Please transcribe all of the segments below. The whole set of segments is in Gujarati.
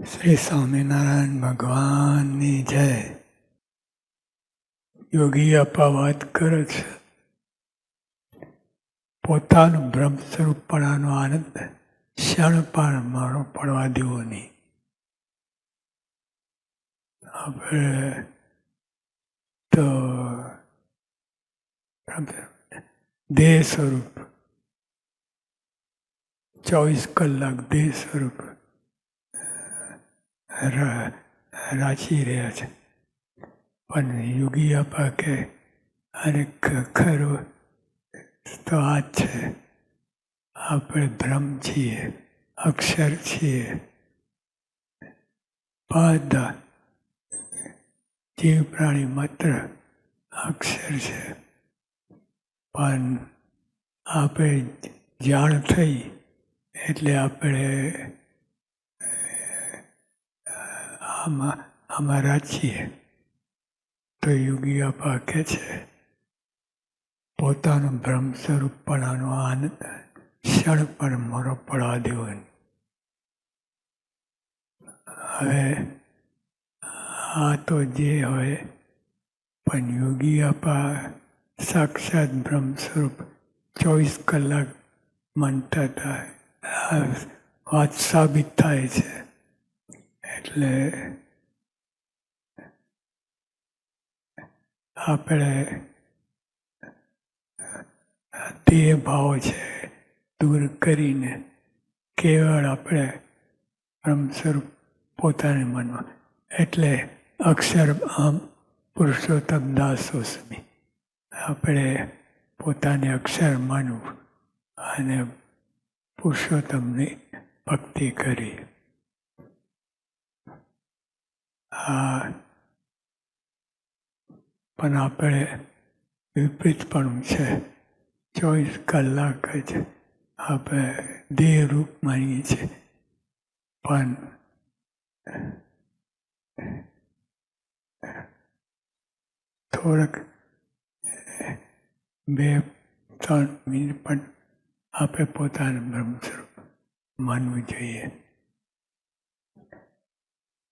શ્રી સ્વામિનારાયણ ભગવાનની જય. યોગી આપા વાત કરે છે, પોતાનું બ્રહ્મ સ્વરૂપપણાનો આનંદ ક્ષણ પણ મારો પડવા દેવો નહીં. આપણે તો દેહ સ્વરૂપ 24 કલાક દેહ સ્વરૂપ રાચી રહ્યા છે. પણ યોગી આપા કે અને ખરું તો આ જ છે. આપણે બ્રહ્મ છીએ, અક્ષર છીએ. બધા જીવ પ્રાણી માત્ર અક્ષર છે. પણ આપણે જાણ થઈ એટલે આપણે આમાં રાચીએ. તો યોગી આપા કહે છે, પોતાનું બ્રહ્મ સ્વરૂપપણાનો આનંદ ક્ષણ પણ મોરો પડવા દેવો નહીં. હવે આ તો જે હોય, પણ યોગી આપા સાક્ષાત બ્રહ્મ સ્વરૂપ 24 કલાક માનતા હતા. આ વાત સાબિત થાય છે. એટલે આપણે દેહ ભાવ છે દૂર કરીને કેવળ આપણે બ્રહ્મ સ્વરૂપ પોતાને માનવા. એટલે અક્ષર આમ પુરુષોત્તમ દાસોસ્મી. આપણે પોતાને અક્ષર માનવું અને પુરુષોત્તમની ભક્તિ કરી. પણ આપણે વિપરીતપણું છે. 24 કલાક જ આપણે દેહરૂપ માનીએ છીએ. પણ થોડાક 2-3 મિનિટ પણ આપણે પોતાનું બ્રહ્મ સ્વરૂપ માનવું જોઈએ.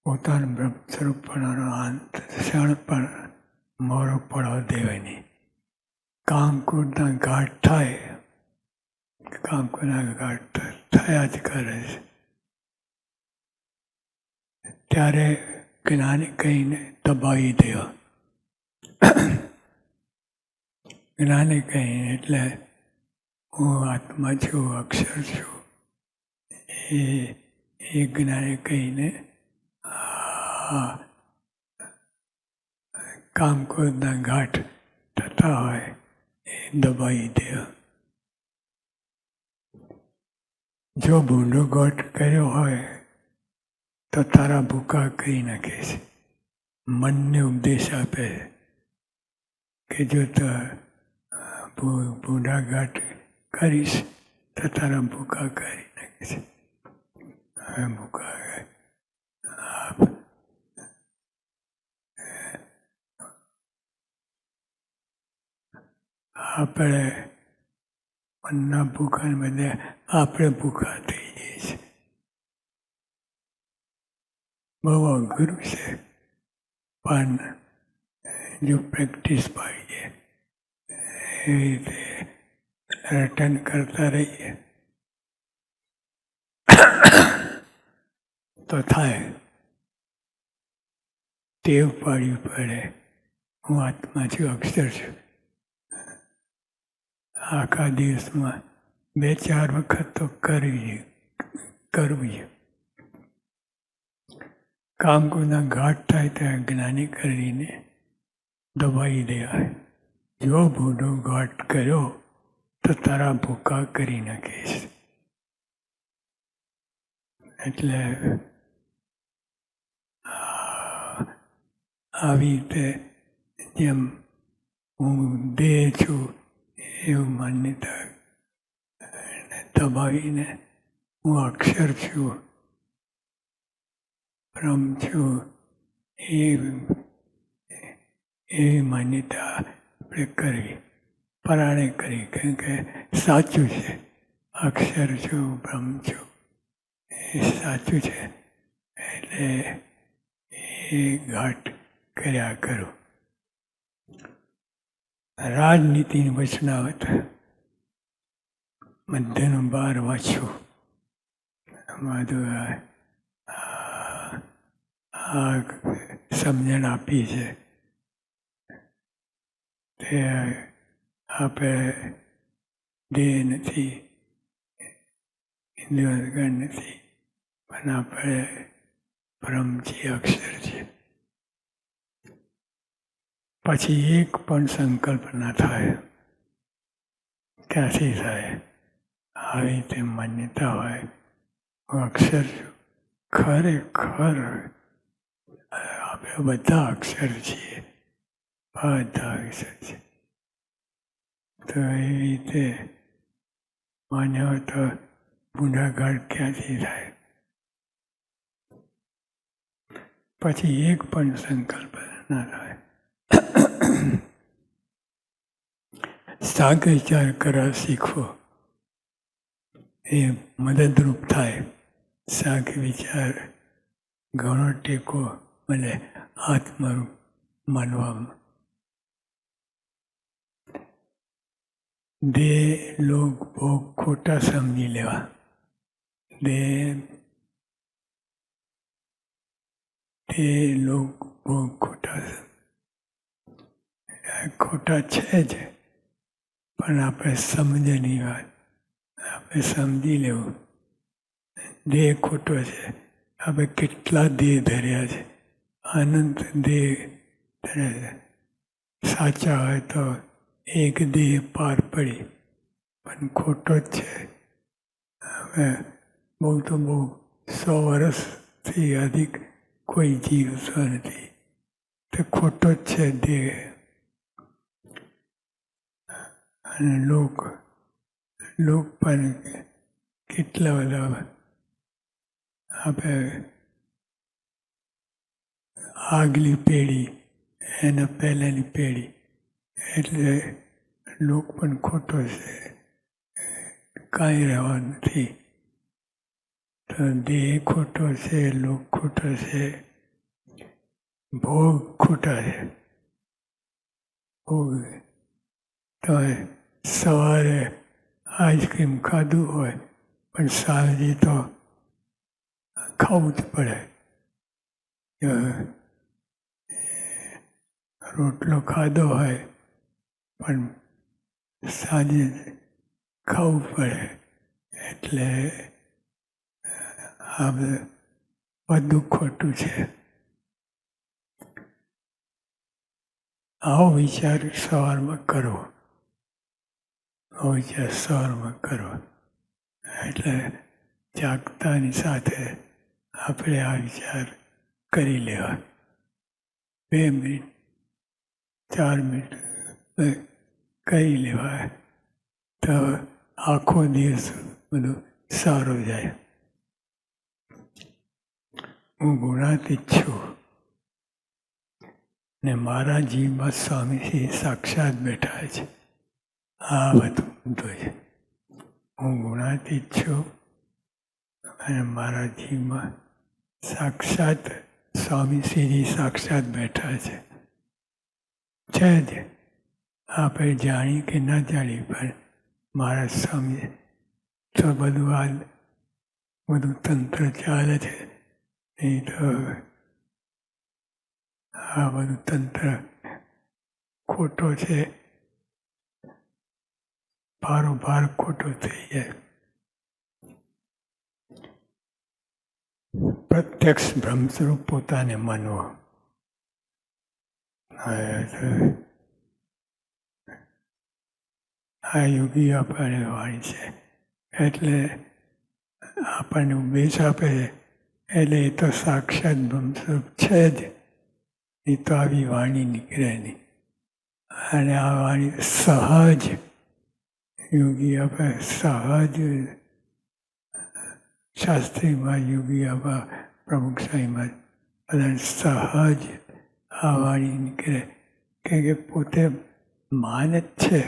પોતાનું બ્રહ્મ સ્વરૂપપણાનો અંત ક્ષણ પણ મોરો પડવા દેવાય નહીં. કામક્રોધના ઘાટ થાય, કામક્રોધના ઘાટ થયા જ કરે છે. ત્યારે જ્ઞાની કહીને દબાવી દેવા. જ્ઞાની કહીને એટલે હું આત્મા છું, અક્ષર છું, એ જ્ઞાની કહીને કામક્રોધના ઘાટ થતા હોય એ દબાવી દેવા. જો ભૂંડો ઘાટ કર્યો હોય તો તારા ભૂકા કરી નાખે છે. મનને ઉપદેશ આપે કે જો ભૂંડા ઘાટ કરીશ તો તારા ભૂકા કરી નાખે છે. ભૂકા આપણે મનના ભૂખાને બદલે આપણે ભૂખા થઈ જઈએ છીએ. બહુ અઘરું છે. પણ જો પ્રેક્ટિસ પાડીએ એવી રીતે રટન કરતા રહીએ તો થાય. ટેવ પાડવી પડે. હું આત્મા છું, અક્ષર છું. આખા દિવસમાં 2-4 વખત તો કરવી. કામક્રોધના ઘાટ થાય ત્યાં જ્ઞાની કરીને દબાવી દેવાય. જો ભૂંડો ઘાટ કર્યો તો તારા ભૂકા કરી નાખીશ. એટલે આવી રીતે જેમ હું દેહ છું એવું માન્યતા દબાવીને હું અક્ષર છું, બ્રહ્મ છું, એવી માન્યતા આપણે કરવી, પરાણે કરી. કેમ કે સાચું છે. અક્ષર છું, બ્રહ્મ છું, એ સાચું છે. એ ઘાટ કર્યા કરું. રાજનીતિની વચનાવત મધ્યનું 12 વાંચ્યું. બધું આ સમજણ આપી છે તે આપણે દેહ નથી, ઇન્દ્રિય નથી, પણ આપણે બ્રહ્મ છીએ, અક્ષર છે. પછી એક પણ સંકલ્પ ના થાય. ક્યાંથી થાય? આવી રીતે માન્યતા હોય અક્ષર છું. ખરેખર આપણે બધા અક્ષર છીએ, બધા અક્ષર છે. તો એવી રીતે માન્ય હોય તો ગુનાગાર ક્યાંથી થાય? પછી એક પણ સંકલ્પ ના થાય. શાક વિચાર કરવા શીખવો એ મદદરૂપ થાય. શાક વિચાર ઘણો ટેકો મને આત્મરૂપ માનવામાં. દેહ લોક ભોગ ખોટા સમજી લેવા. દેહ લોક ભોગ ખોટા છે જ, પણ આપણે સમજની વાત, આપણે સમજી લેવું દેહ ખોટો છે. આપણે કેટલા દેહ ધર્યા છે, અનંત દેહ ધર્યા છે. સાચા હોય તો એક દેહ પાર પડી, પણ ખોટો જ છે. હવે બહુ તો બહુ 100 વર્ષથી અધિક કોઈ જીવતો નથી, તો ખોટો જ છે દેહ. અને લોક પણ કેટલા બધા આપણે આગલી પેઢી એના પહેલાંની પેઢી, એટલે લોક પણ ખોટો છે, કાંઈ રહેવા નથી. તો દેહ ખોટો છે, લોક ખોટો છે, ભોગ ખોટા છે. ભોગ તો સવારે આઈસ્ક્રીમ ખાધું હોય પણ સાંજે તો ખાવું જ પડે. રોટલો ખાધો હોય પણ સાંજે ખાવું પડે. એટલે આ બધું ખોટું છે. આવો વિચાર સવારમાં કરવો. આવો વિચાર સવારમાં કરવો એટલે જાગતાની સાથે આપણે આ વિચાર કરી લેવા. 2 મિનિટ 4 મિનિટ કરી લેવાય તો આખો દિવસ બધું સારું જાય. હું ગુણાતીત છું ને મારા જીવમાં સ્વામીજી સાક્ષાત બેઠા છે. આ બધું છે. હું ગુણાતીત છું અને મારા જીવમાં સાક્ષાત સ્વામીશ્રીજી સાક્ષાત બેઠા છે. છે જ આપણે જાણી કે ના જાણી, પણ મારા સ્વામી તો બધું તંત્ર ચાલે છે. નહીં તો આ બધું તંત્ર ખોટો છે, ભારોભાર ખોટો થઈ જાય. પ્રત્યક્ષ બ્રહ્મસ્વરૂપ પોતાને માનવો. આ યોગી આપણને વાણી છે, એટલે આપણને ઉપદેશ આપે છે. એટલે એ તો સાક્ષાત બ્રહ્મસ્વરૂપ છે જ, એ તો આવી વાણી નીકળે નહીં. અને આ વાણી સહજ યોગી આપે, સહજ શાસ્ત્રીમાં યોગી આપા પ્રમુખ સાંઈમાં બધા સહજ આ વાણી નીકળે. કે પોતે માન જ છે,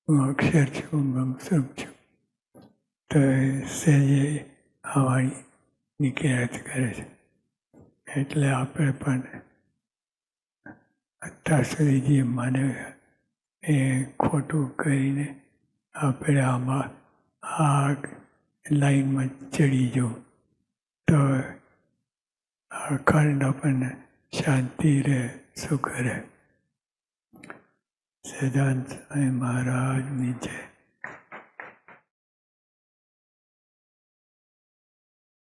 હું અક્ષર છું, બ્રહ્મસ્વરૂપ છું. તો સહેજે આ વાણી નીકળ્યા જ કરે છે. એટલે આપણે પણ અત્યાર સુધી જે માને એ ખોટું કરીને આપણે આમાં આ લાઈનમાં ચડી જવું તો અખંડ આપણને શાંતિ રહે, સુખ રહે. સિદ્ધાંત સ્વામી મહારાજની જય.